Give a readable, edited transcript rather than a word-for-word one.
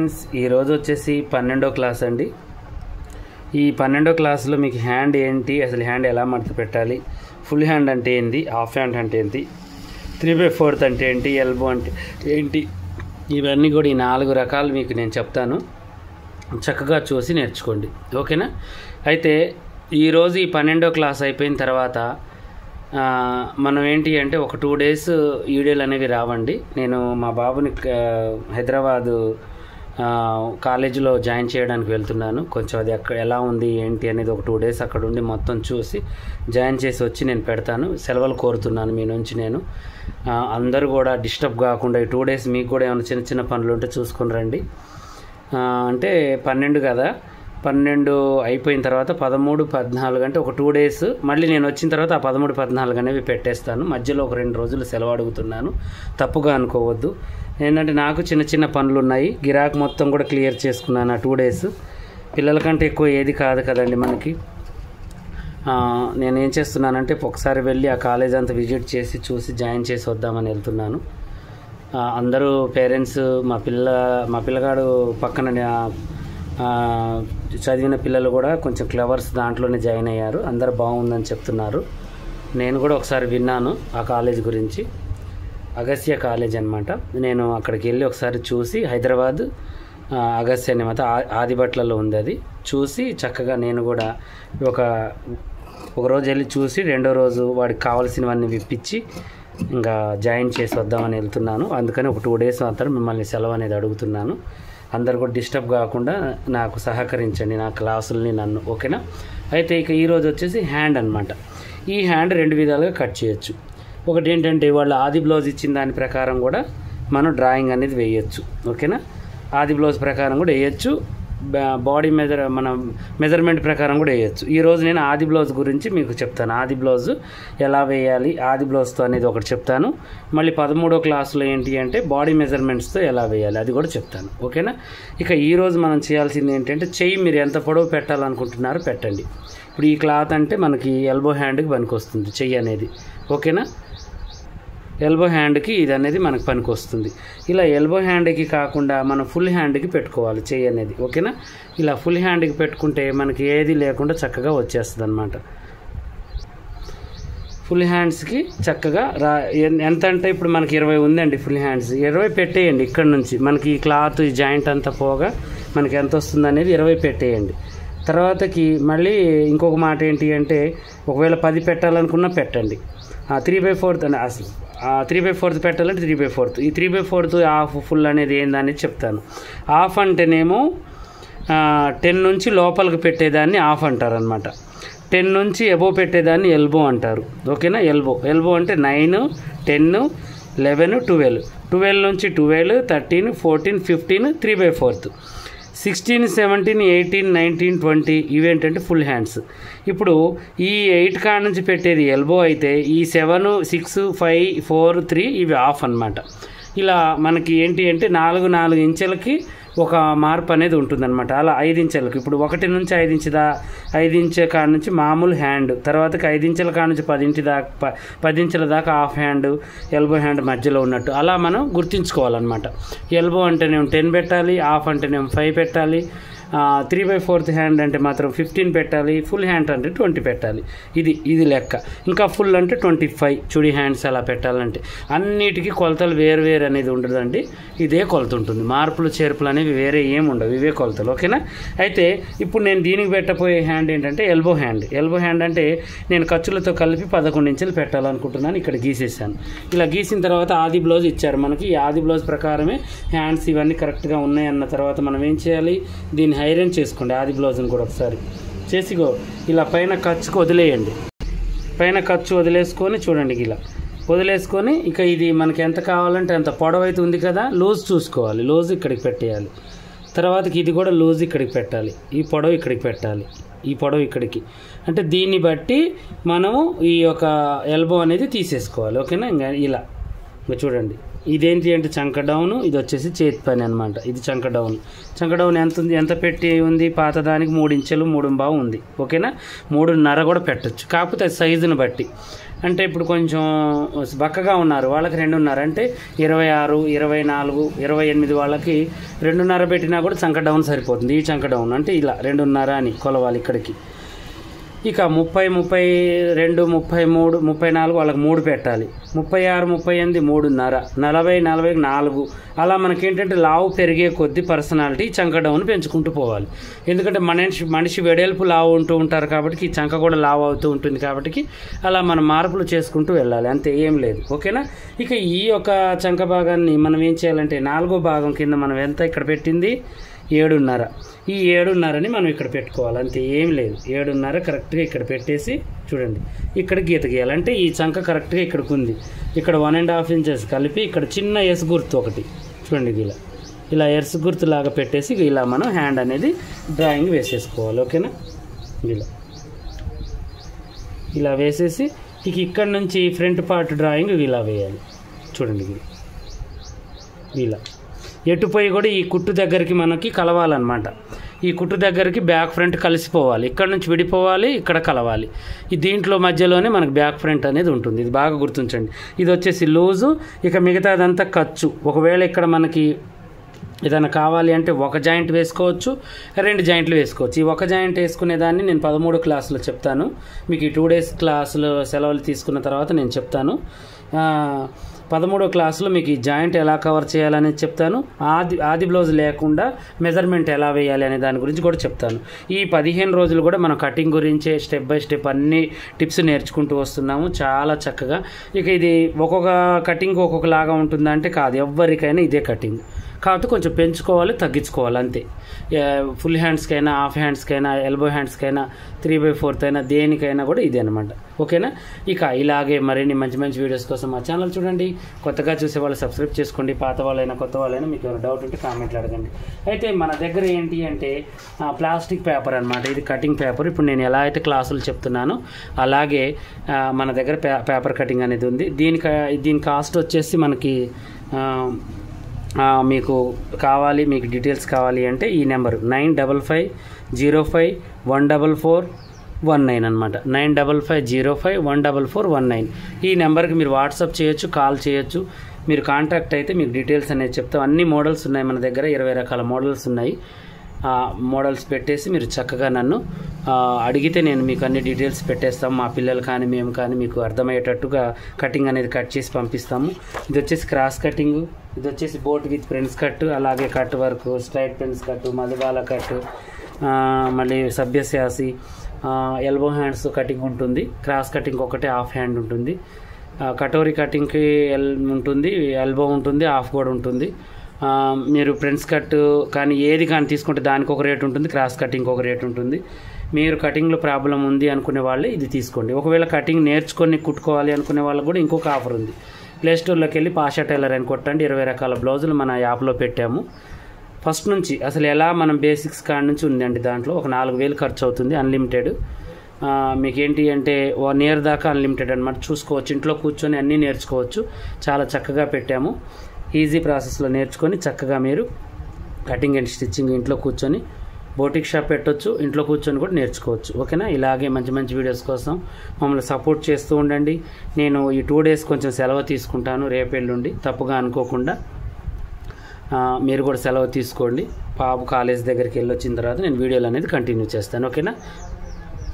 Friends, ఈరోజు వచ్చేసి 12వ class అండి. ఈ 12వ క్లాస్లో మీకు హ్యాండ్ ఏంటి, అసలు హ్యాండ్ ఎలా మడత పెట్టాలి, ఫుల్ హ్యాండ్ అంటే ఏంటి, హాఫ్ హ్యాండ్ అంటే ఏంటి, 3/4 అంటే ఏంటి, ఎల్బో అంటే ఏంటి, ఇవన్నీ కూడా ఈ 4 రకాలు మీకు నేను చెప్తాను. చక్కగా చూసి నేర్చుకోండి, ఓకేనా. అయితే ఈరోజు ఈ 12వ క్లాస్ అయిపోయిన తర్వాత మనం ఏంటి అంటే ఒక 2 days వీడియోలు అనేవి రావండి. నేను మా బాబుని హైదరాబాదు కాలేజీలో జాయిన్ చేయడానికి వెళ్తున్నాను. కొంచెం అది అక్కడ ఎలా ఉంది ఏంటి అనేది ఒక 2 days అక్కడ ఉండి మొత్తం చూసి జాయిన్ చేసి వచ్చి నేను పెడతాను. సెలవులు కోరుతున్నాను మీ నుంచి. నేను అందరూ కూడా డిస్టర్బ్ కాకుండా ఈ 2 days మీకు కూడా ఏమైనా చిన్న చిన్న పనులు ఉంటే చూసుకుని రండి. అంటే 12 కదా, 12 అయిపోయిన తర్వాత 13, 14 అంటే ఒక 2 days మళ్ళీ నేను వచ్చిన తర్వాత ఆ 13, 14 అనేవి పెట్టేస్తాను. మధ్యలో ఒక 2 రోజులు సెలవు అడుగుతున్నాను, తప్పుగా అనుకోవద్దు. ఏంటంటే నాకు చిన్న చిన్న పనులు ఉన్నాయి, గిరాకు మొత్తం కూడా క్లియర్ చేసుకున్నాను ఆ 2 days. పిల్లల కంటే ఎక్కువ ఏది కాదు కదండి మనకి. నేను ఏం చేస్తున్నానంటే ఒకసారి వెళ్ళి ఆ కాలేజ్ అంతా విజిట్ చేసి చూసి జాయిన్ చేసి వద్దామని వెళ్తున్నాను. అందరూ పేరెంట్స్ మా పిల్లగాడు పక్కన చదివిన పిల్లలు కూడా కొంచెం క్లవర్స్ దాంట్లోనే జాయిన్ అయ్యారు. అందరూ బాగుందని చెప్తున్నారు. నేను కూడా ఒకసారి విన్నాను ఆ కాలేజ్ గురించి, అగస్త్య కాలేజ్ అనమాట. నేను అక్కడికి వెళ్ళి ఒకసారి చూసి, హైదరాబాద్ అగస్త్య అనమాట, ఆదిబట్లలో ఉంది. అది చూసి చక్కగా నేను కూడా ఒక రోజు వెళ్ళి చూసి 2వ రోజు వాడికి కావాల్సినవన్నీ విప్పించి ఇంకా జాయిన్ చేసి వద్దామని వెళ్తున్నాను. అందుకని ఒక 2 days మాత్రం మిమ్మల్ని సెలవు అనేది అడుగుతున్నాను. అందరు కూడా డిస్టర్బ్ కాకుండా నాకు సహకరించండి, నా క్లాసుల్ని, నన్ను, ఓకేనా. అయితే ఇక ఈరోజు వచ్చేసి హ్యాండ్ అనమాట. ఈ హ్యాండ్ 2 విధాలుగా కట్ చేయొచ్చు. ఒకటి ఏంటంటే వాళ్ళు ఆది బ్లౌజ్ ఇచ్చిన దాని ప్రకారం కూడా మనం డ్రాయింగ్ అనేది వేయచ్చు, ఓకేనా. ఆది బ్లౌజ్ ప్రకారం కూడా వేయచ్చు, బాడీ మన మెజర్మెంట్ ప్రకారం కూడా వేయచ్చు. ఈరోజు నేను ఆది బ్లౌజ్ గురించి మీకు చెప్తాను. ఆది బ్లౌజ్ ఎలా వేయాలి, ఆది బ్లౌజ్తో అనేది ఒకటి చెప్తాను. మళ్ళీ 13వ క్లాస్లో ఏంటి అంటే బాడీ మెజర్మెంట్స్తో ఎలా వేయాలి అది కూడా చెప్తాను, ఓకేనా. ఇక ఈరోజు మనం చేయాల్సింది ఏంటంటే చెయ్యి మీరు ఎంత పొడవు పెట్టాలనుకుంటున్నారో పెట్టండి. ఇప్పుడు ఈ క్లాత్ అంటే మనకి ఎల్బో హ్యాండ్కి పనికి వస్తుంది చెయ్యి అనేది, ఓకేనా. ఎల్బో హ్యాండ్కి ఇది అనేది మనకు పనికి వస్తుంది. ఇలా ఎల్బో హ్యాండ్కి కాకుండా మనం ఫుల్ హ్యాండ్కి పెట్టుకోవాలి చెయ్యి అనేది, ఓకేనా. ఇలా ఫుల్ హ్యాండ్కి పెట్టుకుంటే మనకి ఏది లేకుండా చక్కగా వచ్చేస్తుంది అనమాట. ఫుల్ హ్యాండ్స్కి చక్కగా ఎంత అంటే ఇప్పుడు మనకి 20 ఉందండి ఫుల్ హ్యాండ్స్. 20 పెట్టేయండి. ఇక్కడ నుంచి మనకి ఈ క్లాత్ ఈ జాయింట్ అంతా పోగా మనకి ఎంత వస్తుంది అనేది 20 పెట్టేయండి. తర్వాతకి మళ్ళీ ఇంకొక మాట ఏంటి అంటే ఒకవేళ 10 పెట్టాలనుకున్నా పెట్టండి. 3/4 అని అసలు 3/4 పెట్టాలంటే 3/4. ఈ 3/4 హాఫ్ ఫుల్ అనేది ఏందనేది చెప్తాను. హాఫ్ అంటేనేమో 10 నుంచి లోపలికి పెట్టేదాన్ని హాఫ్ అంటారు అనమాట. 10 నుంచి ఎబో పెట్టేదాన్ని ఎల్బో అంటారు, ఓకేనా. ఎల్బో అంటే 9, 10, 11, 12 నుంచి 12, 13, 14, 15, 3/4, 16, 17, 18, 19, 20 ఇవేంటంటే ఫుల్ హ్యాండ్స్. ఇప్పుడు ఈ 8 కాడ నుంచి పెట్టేది ఎల్బో అయితే ఈ 7, 6, 5, 4, 3 ఇవి ఆఫ్ అనమాట. ఇలా మనకి ఏంటి అంటే 4 ఇంచులకి ఒక మార్పు అనేది ఉంటుందన్నమాట. అలా 5 ఇంచులకు ఇప్పుడు 1 నుంచి 5 ఇంచు కాడ నుంచి మామూలు హ్యాండ్, తర్వాతకి 5 ఇంచుల కాడ నుంచి 10 ఇంచుల దాకా హాఫ్ హ్యాండ్, ఎల్బో హ్యాండ్ మధ్యలో ఉన్నట్టు అలా మనం గుర్తించుకోవాలన్నమాట. ఎల్బో అంటేనేమో 10 పెట్టాలి, హాఫ్ అంటేనేమో 5 పెట్టాలి, 3/4 హ్యాండ్ అంటే మాత్రం 15 పెట్టాలి, ఫుల్ హ్యాండ్ అంటే 20 పెట్టాలి. ఇది లెక్క. ఇంకా ఫుల్ అంటే 25 చుడి హ్యాండ్స్ అలా పెట్టాలంటే. అన్నిటికీ కొలతలు వేరు అనేది ఉండదండి, ఇదే కొలత ఉంటుంది. మార్పులు చేర్పులు అనేవి వేరే ఏమి ఉండవు, ఇవే కొలతలు, ఓకేనా. అయితే ఇప్పుడు నేను దీనికి పెట్టబోయే హ్యాండ్ ఏంటంటే ఎల్బో హ్యాండ్ అంటే నేను ఖర్చులతో కలిపి 11 ఇంచులు పెట్టాలనుకుంటున్నాను. ఇక్కడ గీసేసాను. ఇలా గీసిన తర్వాత ఆది బ్లౌజ్ ఇచ్చారు మనకి. ఈ ఆది బ్లౌజ్ ప్రకారమే హ్యాండ్స్ ఇవన్నీ కరెక్ట్గా ఉన్నాయన్న తర్వాత మనం ఏం చేయాలి, దీన్ని ఐరన్ చేసుకోండి. ఆది బ్లౌజ్ని కూడా ఒకసారి చేసిగో ఇలా పైన ఖర్చుకు వదిలేయండి. పైన ఖర్చు వదిలేసుకొని చూడండి, ఇలా వదిలేసుకొని ఇక ఇది మనకి ఎంత కావాలంటే అంత పొడవు అయితే ఉంది కదా, లూజ్ చూసుకోవాలి. లూజ్ ఇక్కడికి పెట్టేయాలి. తర్వాతకి ఇది కూడా లూజ్ ఇక్కడికి పెట్టాలి. ఈ పొడవు ఇక్కడికి పెట్టాలి, ఈ పొడవు ఇక్కడికి. అంటే దీన్ని బట్టి మనము ఈ యొక్క ఎల్బో అనేది తీసేసుకోవాలి, ఓకేనా. ఇంకా ఇలా చూడండి ఇదేంటి అంటే చంక డౌన్, ఇది వచ్చేసి చేతి పని అనమాట. ఇది చంక డౌన్. చంక డౌన్ ఎంత ఉంది, ఎంత పెట్టి ఉంది, పాత దానికి 3 ఇంచులు 3.5 ఉంది. ఓకేనా, 3.5 కూడా పెట్టచ్చు, కాకపోతే అది సైజుని బట్టి. అంటే ఇప్పుడు కొంచెం బక్కగా ఉన్నారు వాళ్ళకి 2.5, అంటే 26, 24, 28 వాళ్ళకి 2.5 పెట్టినా కూడా చంక డౌన్ సరిపోతుంది. ఈ చంక డౌన్ అంటే ఇలా 2.5 అని కొలవాలి ఇక్కడికి. ఇక 30, 32, 33, 34 వాళ్ళకి 3 పెట్టాలి. 36, 38, 3.5, 40, 40, 4. అలా మనకేంటంటే లావు పెరిగే కొద్దీ పర్సనాలిటీ చంక డౌన్ పెంచుకుంటూ పోవాలి. ఎందుకంటే మనిషి వెడల్పు లావు ఉంటూ ఉంటారు కాబట్టి ఈ చంక కూడా లావు అవుతూ ఉంటుంది కాబట్టి అలా మనం మార్పులు చేసుకుంటూ వెళ్ళాలి, అంతే, ఏం లేదు. ఓకేనా. ఇక ఈ యొక్క చంక భాగాన్ని మనం ఏం చేయాలంటే 4వ భాగం కింద మనం ఎంత ఇక్కడ పెట్టింది 7.5. ఈ 7.5ని మనం ఇక్కడ పెట్టుకోవాలి, అంతే, ఏం లేదు. 7.5 కరెక్ట్గా ఇక్కడ పెట్టేసి చూడండి ఇక్కడ గీత గీయాలి. అంటే ఈ చంక కరెక్ట్గా ఇక్కడికి ఉంది. ఇక్కడ 1.5 ఇంచెస్ కలిపి ఇక్కడ చిన్న ఎస్ గుర్తు ఒకటి చూడండి, ఇలా ఎస్ గుర్తు లాగా పెట్టేసి ఇలా మనం హ్యాండ్ అనేది డ్రాయింగ్ వేసేసుకోవాలి. ఓకేనా, ఇలా వేసేసి ఇక ఇక్కడ నుంచి ఫ్రంట్ పార్ట్ డ్రాయింగ్ ఇలా వేయాలి. చూడండి ఇలా ఎటుపోయి కూడా ఈ కుట్టు దగ్గరికి మనకి కలవాలన్నమాట. ఈ కుట్టు దగ్గరికి బ్యాక్ ఫ్రంట్ కలిసిపోవాలి, ఇక్కడ నుంచి విడిపోవాలి, ఇక్కడ కలవాలి. ఈ దీంట్లో మధ్యలోనే మనకు బ్యాక్ ఫ్రంట్ అనేది ఉంటుంది. ఇది బాగా గుర్తుంచండి. ఇది వచ్చేసి లూజు, ఇక మిగతాదంతా ఖర్చు. ఒకవేళ ఇక్కడ మనకి ఏదైనా కావాలి అంటే ఒక జాయింట్ వేసుకోవచ్చు, 2 జాయింట్లు వేసుకోవచ్చు. ఈ ఒక జాయింట్ వేసుకునేదాన్ని నేను 13 క్లాసులో చెప్తాను మీకు. ఈ 2 days క్లాసులో సెలవులు తీసుకున్న తర్వాత నేను చెప్తాను. 13వ క్లాసులో మీకు ఈ జాయింట్ ఎలా కవర్ చేయాలనేది చెప్తాను. ఆది బ్లౌజ్ లేకుండా మెజర్మెంట్ ఎలా వేయాలి అనే దాని గురించి కూడా చెప్తాను. ఈ 15 రోజులు కూడా మనం కటింగ్ గురించే స్టెప్ బై స్టెప్ అన్ని టిప్స్ నేర్చుకుంటూ వస్తున్నాము చాలా చక్కగా. ఇక ఇది ఒక్కొక్క కటింగ్ ఒక్కొక్కలాగా ఉంటుందంటే కాదు, ఎవరికైనా ఇదే కటింగ్, కాబట్టి కొంచెం పెంచుకోవాలి, తగ్గించుకోవాలి, అంతే. ఫుల్ హ్యాండ్స్కైనా, హాఫ్ హ్యాండ్స్కైనా, ఎల్బో హ్యాండ్స్కైనా, 3/4 అయినా, దేనికైనా కూడా ఇదే అనమాట. ఓకేనా. ఇక ఇలాగే మరిన్ని మంచి మంచి వీడియోస్ కోసం మా ఛానల్ చూడండి. కొత్తగా చూసే వాళ్ళు సబ్స్క్రైబ్ చేసుకోండి. పాత వాళ్ళైనా కొత్త వాళ్ళైనా మీకు ఏమైనా డౌట్ ఉంటే కామెంట్లు అడగండి. అయితే మన దగ్గర ఏంటి అంటే ప్లాస్టిక్ పేపర్ అనమాట. ఇది కటింగ్ పేపర్. ఇప్పుడు నేను ఎలా అయితే క్లాసులు చెప్తున్నానో అలాగే మన దగ్గర పేపర్ కటింగ్ అనేది ఉంది. దీని కాస్ట్ వచ్చేసి మనకి మీకు కావాలి, మీకు డీటెయిల్స్ కావాలి అంటే ఈ నెంబరు 9505144149 అనమాట. 9505144149. ఈ నెంబర్కి మీరు వాట్సాప్ చేయొచ్చు, కాల్ చేయొచ్చు. మీరు కాంటాక్ట్ అయితే మీకు డీటెయిల్స్ అనేది చెప్తాం. అన్ని మోడల్స్ ఉన్నాయి మన దగ్గర, 20 రకాల మోడల్స్ ఉన్నాయి. మోడల్స్ పెట్టేసి మీరు చక్కగా నన్ను అడిగితే నేను మీకు అన్ని డీటెయిల్స్ పెట్టేస్తాం. మా పిల్లలు కానీ మేము కానీ మీకు అర్థమయ్యేటట్టుగా కటింగ్ అనేది కట్ చేసి పంపిస్తాము. ఇది వచ్చేసి క్రాస్ కటింగ్, ఇది వచ్చేసి బోట్ విత్ ఫ్రెండ్స్ కట్, అలాగే cut work, straight friends cut, Madhubala cut, మళ్ళీ సభ్యశాసి, ఎల్బో హ్యాండ్స్ కటింగ్ ఉంటుంది. క్రాస్ కటింగ్ ఒకటే హాఫ్ హ్యాండ్ ఉంటుంది. కటోరీ కటింగ్కి ఉంటుంది, ఎల్బో ఉంటుంది, హాఫ్ కూడా ఉంటుంది. మీరు ఫ్రెండ్స్ కట్ కానీ ఏది కానీ తీసుకుంటే దానికి ఒక రేట్ ఉంటుంది, క్రాస్ కటింగ్ ఒక రేట్ ఉంటుంది. మీరు కటింగ్లో ప్రాబ్లం ఉంది అనుకునే వాళ్ళే ఇది తీసుకోండి. ఒకవేళ కటింగ్ నేర్చుకొని కుట్టుకోవాలి అనుకునే వాళ్ళకి కూడా ఇంకొక ఆఫర్ ఉంది. ప్లే స్టోర్లోకి వెళ్ళి పాషా టైలర్ అని కొట్టండి. 20 రకాల బ్లౌజులు మన యాప్లో పెట్టాము. ఫస్ట్ నుంచి అసలు ఎలా మనం బేసిక్స్ కాడ నుంచి ఉందండి. దాంట్లో ఒక 4000 ఖర్చు అవుతుంది, అన్లిమిటెడ్. మీకు ఏంటి అంటే 1 year దాకా అన్లిమిటెడ్ అనమాట. చూసుకోవచ్చు, ఇంట్లో కూర్చొని అన్నీ నేర్చుకోవచ్చు. చాలా చక్కగా పెట్టాము. ఈజీ ప్రాసెస్లో నేర్చుకొని చక్కగా మీరు కటింగ్ అండ్ స్టిచ్చింగ్ ఇంట్లో కూర్చొని బోటిక్ షాప్ పెట్టవచ్చు, ఇంట్లో కూర్చొని కూడా నేర్చుకోవచ్చు. ఓకేనా. ఇలాగే మంచి మంచి వీడియోస్ కోసం మమ్మల్ని సపోర్ట్ చేస్తూ ఉండండి. నేను ఈ 2 days కొంచెం సెలవు తీసుకుంటాను, రేపెల్లుండి, తప్పుగా అనుకోకుండా మీరు కూడా సెలవు తీసుకోండి. పాప కాలేజ్ దగ్గరికి వెళ్ళొచ్చిన తర్వాత నేను వీడియోలు అనేది కంటిన్యూ చేస్తాను. ఓకేనా.